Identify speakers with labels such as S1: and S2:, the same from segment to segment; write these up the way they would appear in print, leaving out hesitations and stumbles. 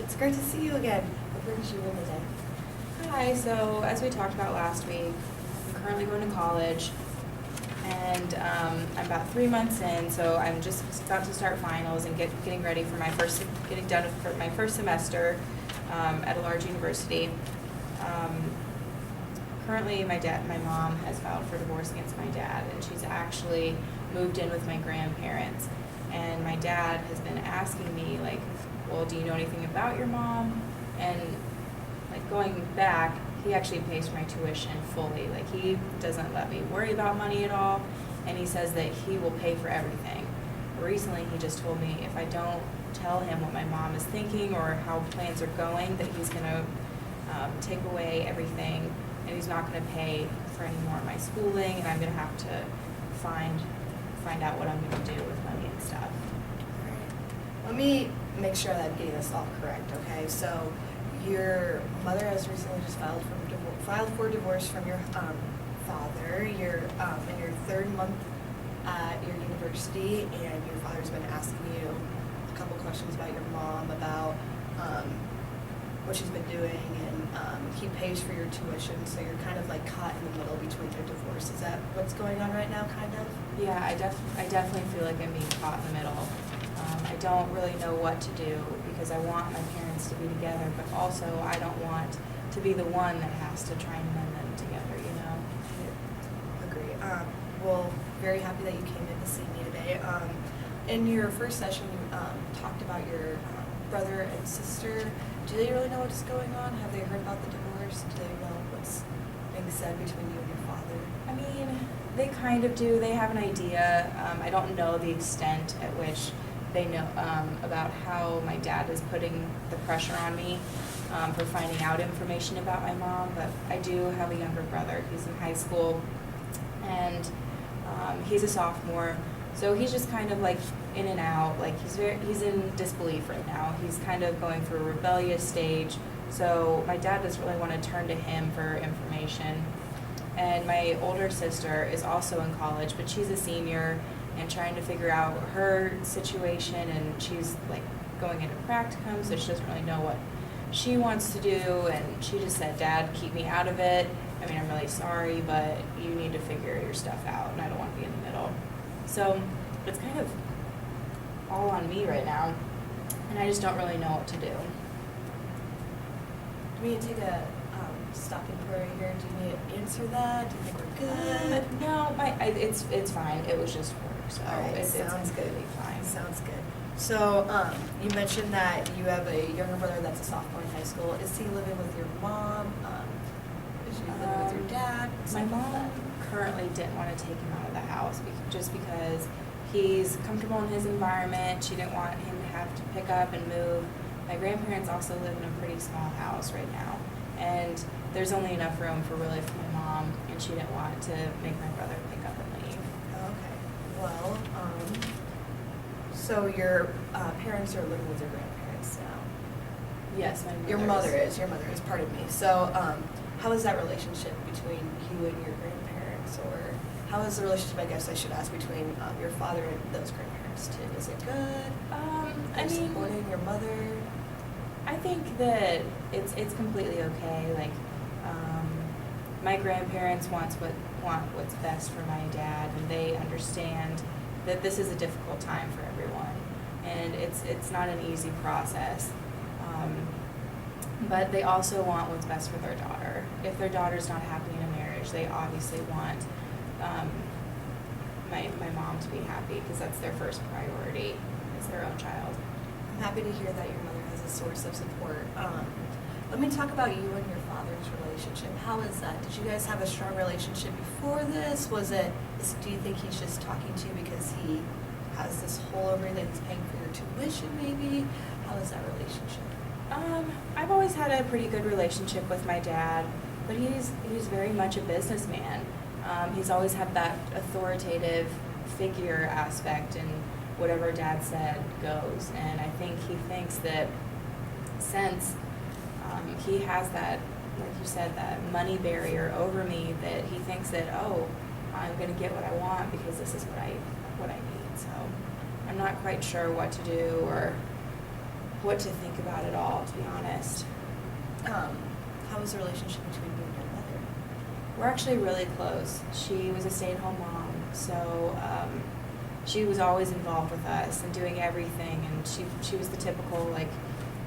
S1: It's great to see you again. What brings you in today?
S2: Hi, so as we talked about last week, I'm currently going to college, and I'm about 3 months in, so I'm just about to start finals and getting ready for getting done with my first semester at a large university. Currently, my mom has filed for divorce against my dad, and she's actually moved in with my grandparents. And my dad has been asking me, like, well, do you know anything about your mom? And like going back, he actually pays for my tuition fully. Like, he doesn't let me worry about money at all, and he says that he will pay for everything. Recently, he just told me if I don't tell him what my mom is thinking or how plans are going, that he's going to take away everything, and he's not going to pay for any more of my schooling, and I'm going to have to find out what I'm going to do with money and stuff.
S1: All right. Let me make sure that I'm getting this all correct, okay? So your mother has recently just filed for divorce from your father. You're in your 3rd month at your university, and your father's been asking you a couple questions about your mom, about what she's been doing, and he pays for your tuition, so you're kind of like caught in the middle between your divorce. Is that what's going on right now, kind of?
S2: Yeah, I definitely feel like I'm being caught in the middle. I don't really know what to do because I want my parents to be together, but also I don't want to be the one that has to try and mend them together, you know?
S1: Agree. Well, very happy that you came in to see me today. In your first session, you talked about your brother and sister. Do they really know what's going on? Have they heard about the divorce? Do they know what's being said between you and your father?
S2: I mean, they kind of do. They have an idea. I don't know the extent at which they know about how my dad is putting the pressure on me for finding out information about my mom, but I do have a younger brother. He's in high school, and he's a sophomore, so he's just kind of like in and out. Like, he's in disbelief right now. He's kind of going through a rebellious stage, so my dad doesn't really want to turn to him for information. And my older sister is also in college, but she's a senior and trying to figure out her situation, and she's like going into practicum, so she doesn't really know what she wants to do, and she just said, "Dad, keep me out of it. I mean, I'm really sorry, but you need to figure your stuff out, and I don't want to be in the middle." So it's kind of all on me right now, and I just don't really know what to do.
S1: Do we need to take a stop inquiry here? Do you need to answer that? Do you think we're good?
S2: No, it's fine. It was just work, so
S1: All right,
S2: it's
S1: sounds good.
S2: completely fine.
S1: Sounds good. So you mentioned that you have a younger brother that's a sophomore in high school. Is he living with your mom? Is she living with your dad?
S2: My
S1: Something like
S2: mom
S1: that?
S2: currently didn't want to take him out of the house just because he's comfortable in his environment. She didn't want him to have to pick up and move. My grandparents also live in a pretty small house right now, and there's only enough room for my mom, and she didn't want to make my brother pick up and leave.
S1: Okay. Well, so your parents are living with your grandparents now.
S2: Yes, my mother
S1: Your mother is, pardon me. So how is that relationship between you and your grandparents, or how is the relationship, I guess I should ask, between your father and those grandparents too? Is it good?
S2: I
S1: Are you
S2: mean,
S1: supporting your mother?
S2: I think that it's completely okay. Like, my grandparents want what's best for my dad, and they understand that this is a difficult time for everyone, and it's not an easy process. But they also want what's best for their daughter. If their daughter's not happy in a marriage, they obviously want my mom to be happy, because that's their first priority, is their own child.
S1: I'm happy to hear that your mother has a source of support. Let me talk about you and your father's relationship. How is that? Did you guys have a strong relationship before this? Do you think he's just talking to you because he has this hole over that he's paying for your tuition, maybe? How is that relationship?
S2: I've always had a pretty good relationship with my dad, but he's very much a businessman. He's always had that authoritative figure aspect, and whatever Dad said goes. And I think he thinks that since he has that, like you said, that money barrier over me, that he thinks that, oh, I'm going to get what I want because this is what I need. So I'm not quite sure what to do or what to think about it all, to be honest.
S1: How was the relationship between you and your mother?
S2: We're actually really close. She was a stay-at-home mom, so she was always involved with us and doing everything, and she was the typical, like,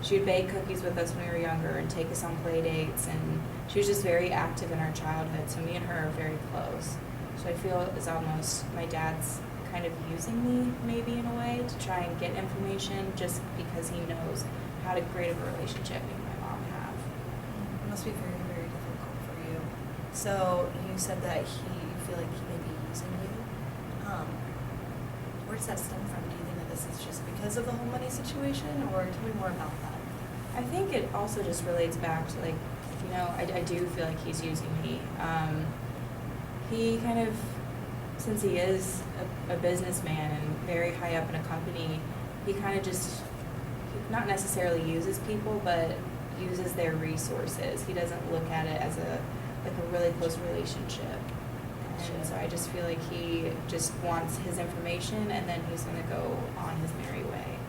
S2: she would bake cookies with us when we were younger and take us on play dates, and she was just very active in our childhood, so me and her are very close. So I feel it's almost my dad's kind of using me, maybe in a way, to try and get information just because he knows how to create a relationship me and my mom have.
S1: It must be very, very difficult for you. So you said that you feel like he may be using you. Where does that stem from? Do you think that this is just because of the whole money situation, or tell me more about that?
S2: I think it also just relates back to, like, you know, I do feel like he's using me. He kind of, since he is a businessman and very high up in a company, he kind of just, not necessarily uses people, but uses their resources. He doesn't look at it as a really close relationship. And so I just feel like he just wants his information, and then he's going to go on his merry way.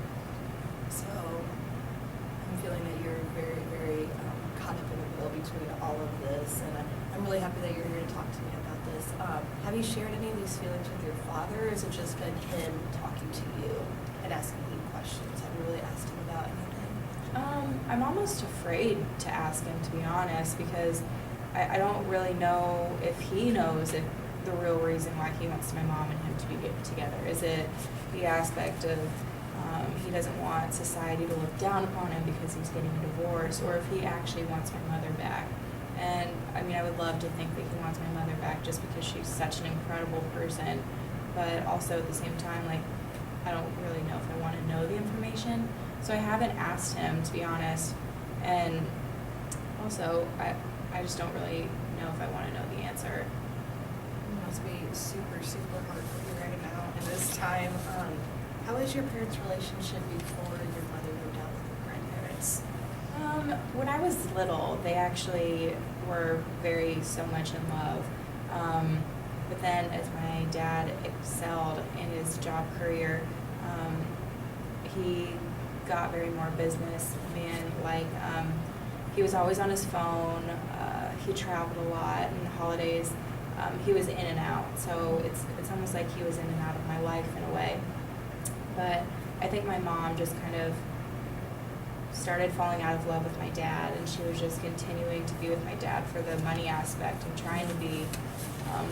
S1: So I'm feeling that you're very, very caught up in the middle between all of this, and I'm really happy that you're here to talk to me about this. Have you shared any of these feelings with your father, or has it just been him talking to you and asking you questions? Have you really asked him about anything?
S2: I'm almost afraid to ask him, to be honest, because I don't really know if he knows if the real reason why he wants my mom and him to be together. Is it the aspect of he doesn't want society to look down upon him because he's getting a divorce, or if he actually wants my mother back? And I mean, I would love to think that he wants my mother back just because she's such an incredible person, but also at the same time, like, I don't really know if I want to know the information. So I haven't asked him, to be honest, and also I just don't really know if I want to know the answer.
S1: It must be super, super hard for you right now in this time. How was your parents' relationship before your mother moved out with your grandparents?
S2: When I was little, they actually were so much in love. But then as my dad excelled in his job career, he got very more businessman-like. He was always on his phone. He traveled a lot, and holidays, he was in and out. So it's almost like he was in and out of my life in a way. But I think my mom just kind of started falling out of love with my dad, and she was just continuing to be with my dad for the money aspect and trying to be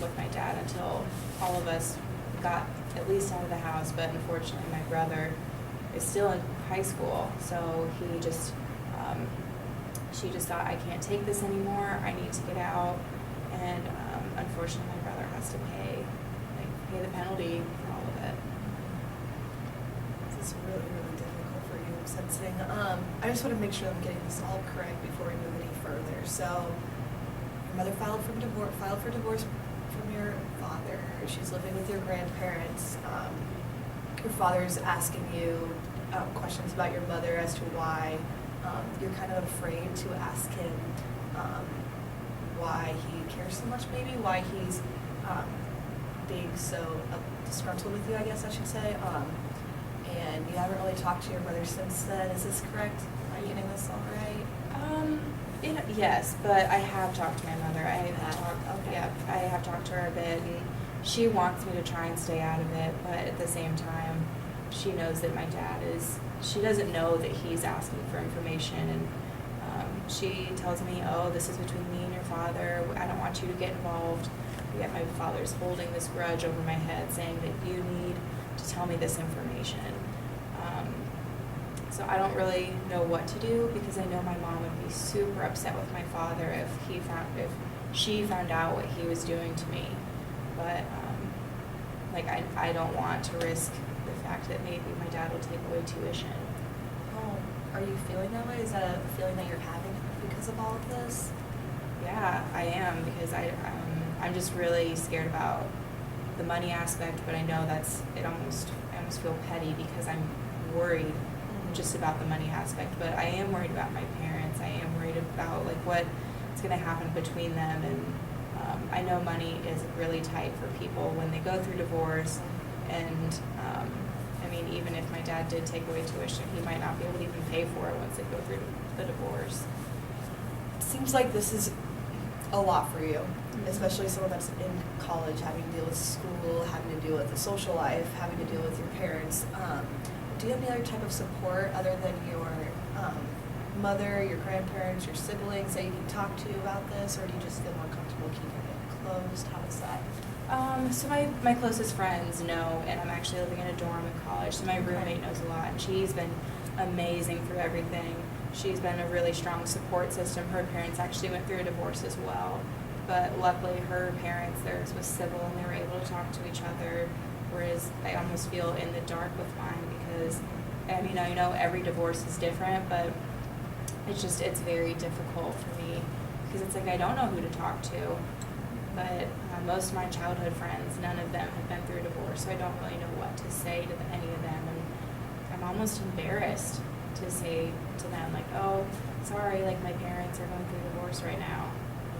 S2: with my dad until all of us got at least out of the house. But unfortunately, my brother is still in high school, so he just she just thought, I can't take this anymore, I need to get out, and unfortunately my brother has to pay the penalty for all of it.
S1: This is really, really difficult for you, I'm sensing. I just want to make sure I'm getting this all correct before we move any further. So your mother filed for divorce from your father. She's living with your grandparents. Your father's asking you questions about your mother as to why you're kind of afraid to ask him why he cares so much, maybe why he's being so disgruntled with you, I guess I should say. And you haven't really talked to your mother since then. Is this correct? Am I getting this all right?
S2: Yes, but I have talked to my mother.
S1: Okay.
S2: Yeah, I have talked to her a bit, and she wants me to try and stay out of it, but at the same time, she knows that my dad she doesn't know that he's asking for information, and she tells me, oh, this is between me and your father, I don't want you to get involved, yet my father's holding this grudge over my head saying that you need to tell me this information. So I don't really know what to do, because I know my mom would be super upset with my father if she found out what he was doing to me. But I don't want to risk the fact that maybe my dad will take away tuition.
S1: Oh, are you feeling that way? Is that a feeling that you're having because of all of this?
S2: Yeah, I am, because I'm just really scared about the money aspect, but I know I almost feel petty because I'm worried just about the money aspect, but I am worried about my parents. I am worried about what's going to happen between them, and I know money is really tight for people when they go through divorce, and mean, even if my dad did take away tuition, he might not be able to even pay for it once they go through the divorce.
S1: It seems like this is a lot for you, especially someone that's in college, having to deal with school, having to deal with the social life, having to deal with your parents. Do you have any other type of support other than your mother, your grandparents, your siblings that you can talk to about this, or do you just feel more comfortable keeping it closed? How is that?
S2: So my closest friends know, and I'm actually living in a dorm in college, so my roommate knows a lot, and she's been amazing through everything. She's been a really strong support system. Her parents actually went through a divorce as well, but luckily her parents, theirs was civil, and they were able to talk to each other, whereas I almost feel in the dark with mine because, I mean, I know every divorce is different, but it's very difficult for me because it's like I don't know who to talk to. But most of my childhood friends, none of them have been through a divorce, so I don't really know what to say to any of them. And I'm almost embarrassed to say to them, like, oh, sorry, like my parents are going through a divorce right now.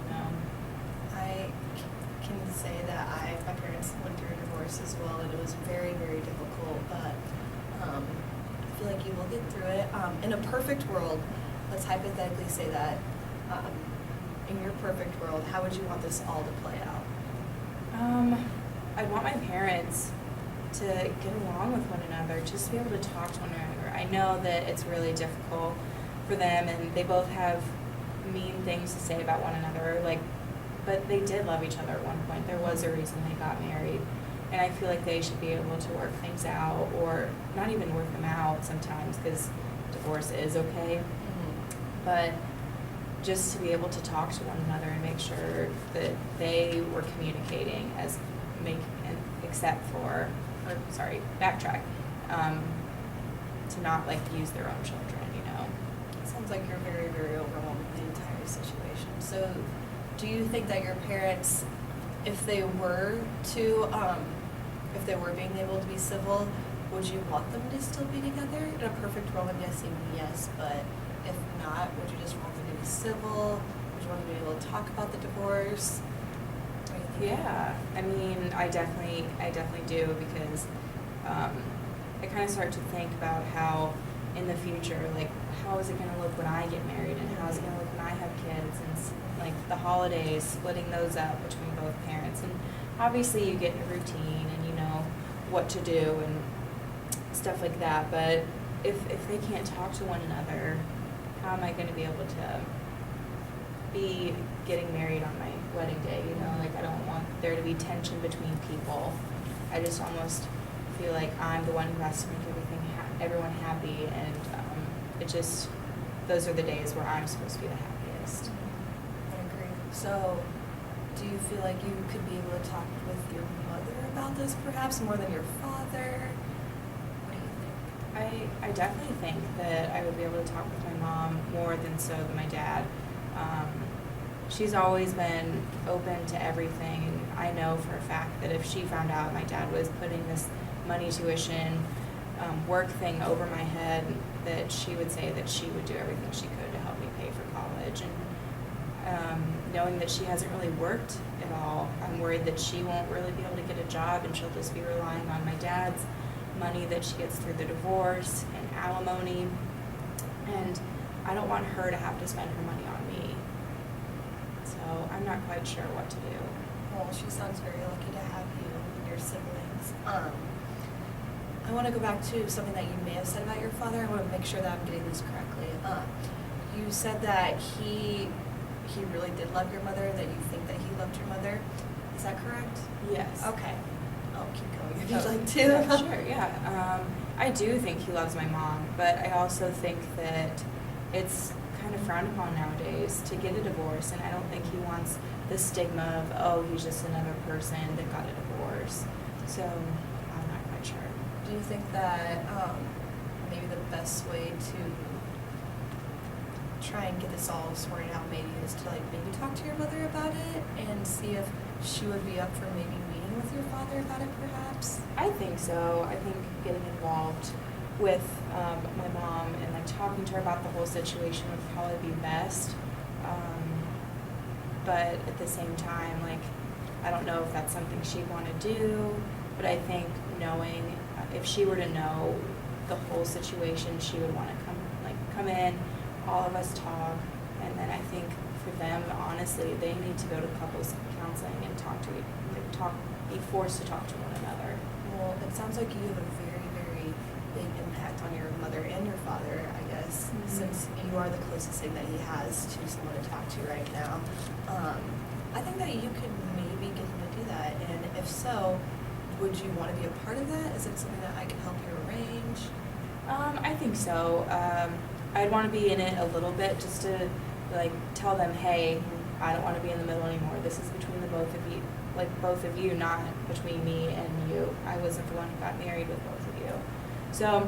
S2: You know?
S1: I can say that my parents went through a divorce as well, and it was very, very difficult, but I feel like you will get through it. In a perfect world, let's hypothetically say that in your perfect world, how would you want this all to play out?
S2: I'd want my parents to get along with one another, just to be able to talk to one another. I know that it's really difficult for them, and they both have mean things to say about one another, like, but they did love each other at one point. There was a reason they got married, and I feel like they should be able to work things out, or not even work them out sometimes, because divorce is okay, but just to be able to talk to one another and make sure that they were communicating backtrack, to not like use their own children, you know.
S1: It sounds like you're very, very overwhelmed with the entire situation. So do you think that your parents, if they were being able to be civil, would you want them to still be together? In a perfect world, I'm guessing yes, but if not, would you just want them to be civil? Would you want them to be able to talk about the divorce? What do you think?
S2: Yeah, I mean, I definitely do, because I kind of start to think about how in the future, like, how is it going to look when I get married, and how is it going to look when I have kids, and like the holidays, splitting those up between both parents. And obviously you get a routine and you know what to do and stuff like that, but if they can't talk to one another, how am I going to be able to be getting married on my wedding day? You know, like, I don't want there to be tension between people. I just almost feel like I'm the one who has to make everyone happy, and those are the days where I'm supposed to be the happiest.
S1: I agree. So do you feel like you could be able to talk with your mother about this perhaps more than your father? What do you think?
S2: I definitely think that I would be able to talk with my mom more than so than my dad. She's always been open to everything, and I know for a fact that if she found out my dad was putting this money tuition work thing over my head, that she would say that she would do everything she could to help me pay for college. And knowing that she hasn't really worked at all, I'm worried that she won't really be able to get a job, and she'll just be relying on my dad's money that she gets through the divorce and alimony, and I don't want her to have to spend her money on me. So I'm not quite sure what to do.
S1: Well, she sounds very lucky to have you and your siblings. I want to go back to something that you may have said about your father. I want to make sure that I'm getting this correctly. You said that he really did love your mother, that you think that he loved your mother. Is that correct?
S2: Yes.
S1: Okay. I'll keep going if you'd
S2: Oh,
S1: like to.
S2: yeah, sure, yeah. I do think he loves my mom, but I also think that it's kind of frowned upon nowadays to get a divorce, and I don't think he wants the stigma of, oh, he's just another person that got a divorce. So I'm not quite sure.
S1: Do you think that maybe the best way to try and get this all sorted out maybe is to maybe talk to your mother about it and see if she would be up for maybe meeting with your father about it perhaps?
S2: I think so. I think getting involved with my mom and talking to her about the whole situation would probably be best. But at the same time, I don't know if that's something she'd want to do, but I think knowing if she were to know the whole situation, she would want to come in, all of us talk, and then I think for them, honestly, they need to go to couples counseling and be forced to talk to one another.
S1: Well, it sounds like you have a very, very big impact on your mother and your father, I guess, since you are the closest thing that he has to someone to talk to right now. I think that you could maybe get him to do that, and if so, would you want to be a part of that? Is it something that I can help you arrange?
S2: I think so. I'd want to be in it a little bit just to tell them, hey, I don't want to be in the middle anymore. This is between the both of you, not between me and you. I wasn't the one who got married with both of you. So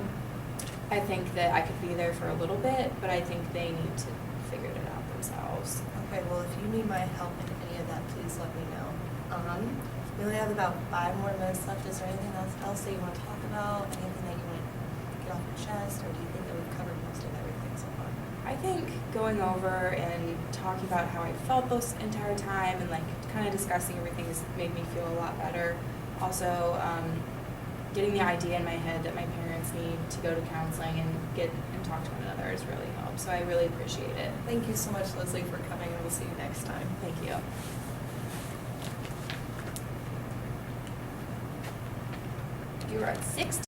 S2: I think that I could be there for a little bit, but I think they need to figure it out themselves.
S1: Okay, well, if you need my help in any of that, please let me know. We only have about 5 more minutes left. Is there anything else that you want to talk about? Anything that you want to get off your chest, or do you think that we've covered most of everything so far?
S2: I think going over and talking about how I felt this entire time and kind of discussing everything has made me feel a lot better. Also, getting the idea in my head that my parents need to go to counseling and talk to one another has really helped. So I really appreciate it.
S1: Thank you so much, Leslie, for coming, and we'll see you next time.
S2: Thank you.
S3: You are at 6.